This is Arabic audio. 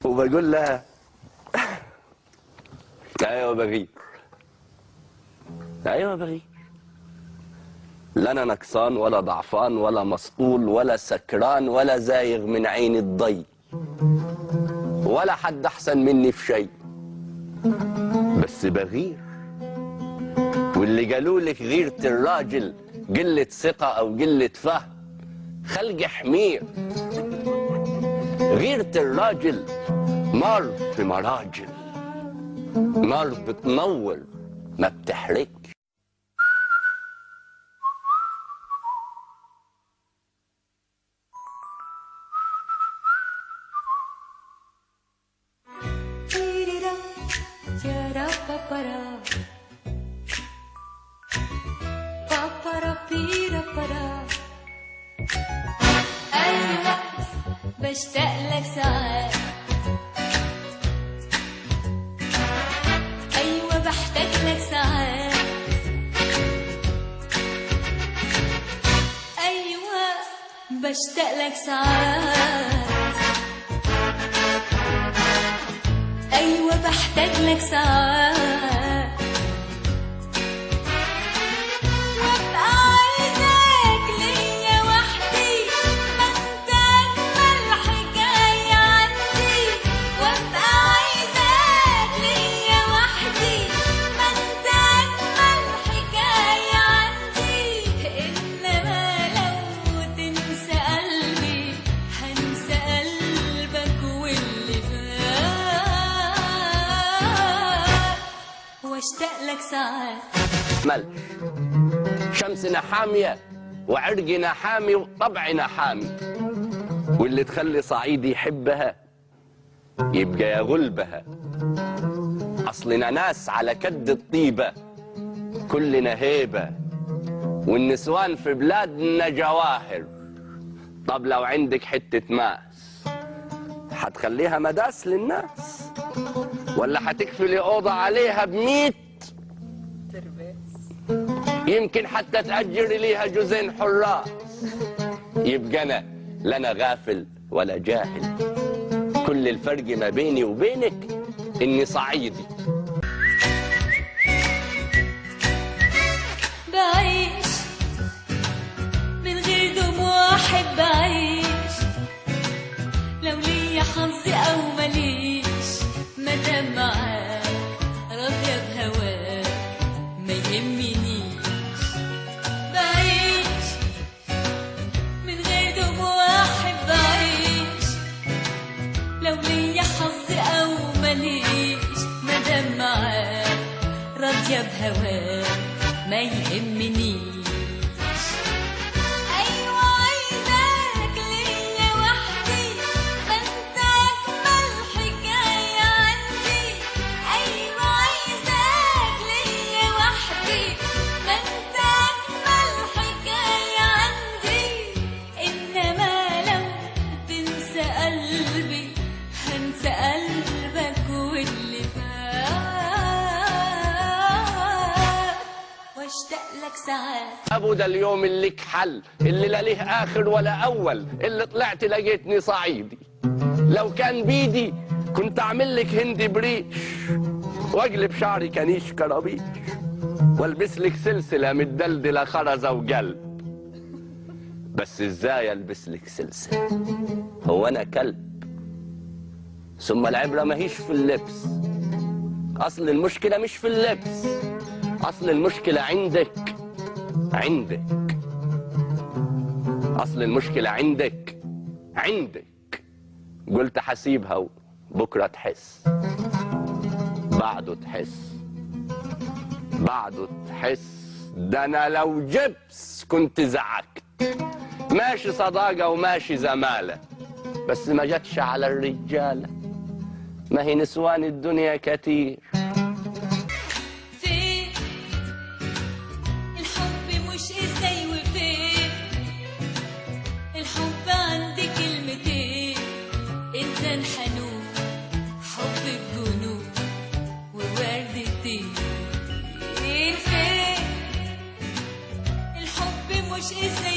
وبقول لها ايوه بغير، ايوه بغير، لا انا نقصان ولا ضعفان ولا مسطول ولا سكران ولا زايغ من عين الضي، ولا حد احسن مني في شيء، بس بغير. واللي قالوا لك غيرة الراجل قلة ثقة او قلة فهم، خلق حمير. غيرة الراجل نار في مراجل، نار بتنور ما بتحرقش. أيوة بشتاق لك ساعات، أيوة بحتاج لك ساعات، أيوة بشتاق لك ساعات، أيوة بحتاج لك ساعات، واشتاق لك ساعات. ملح شمسنا حامية وعرقنا حامي وطبعنا حامي، واللي تخلي صعيدي يحبها يبقى يغلبها. أصلنا ناس على كد الطيبة، كلنا هيبة، والنسوان في بلادنا جواهر. طب لو عندك حتة ماس هتخليها مداس للناس، ولا هتكفلي أوضة عليها ب100 ترباس؟ يمكن حتى تأجري ليها جوزين حراس. يبقى أنا لا أنا غافل ولا جاهل، كل الفرق ما بيني وبينك إني صعيدي. بعيش من غير دموع، أحب أعيش لو ليا حظي أو مليش، مادام معاك راضية بهواك ما يهمنيش. بعيش من غير دموع، أحب أعيش لو ليا حظي أو مليش، مادام معاك راضية بهواك ما يهمنيش. أبو ده اليوم اللي كحل، اللي لا ليه آخر ولا أول، اللي طلعت لقيتني صعيدي. لو كان بيدي كنت أعمل لك هندي بريش، وأقلب شعري كنيش كرابيش، والبس لك سلسلة متدلدلة خرزة وقلب. بس إزاي ألبس لك سلسلة؟ هو أنا كلب؟ ثم العبرة ماهيش في اللبس، أصل المشكلة مش في اللبس، أصل المشكلة عندك. أصل المشكلة عندك. قلت حسيبها بكرة تحس، بعده تحس. ده أنا لو جبس كنت زعكت. ماشي صداقة وماشي زمالة، بس ما جتش على الرجالة، ما هي نسوان الدنيا كتير. الحب عندي كلمتين، إنسان حنون، حب الجنون، ووردتين. فين الحب مش إزاي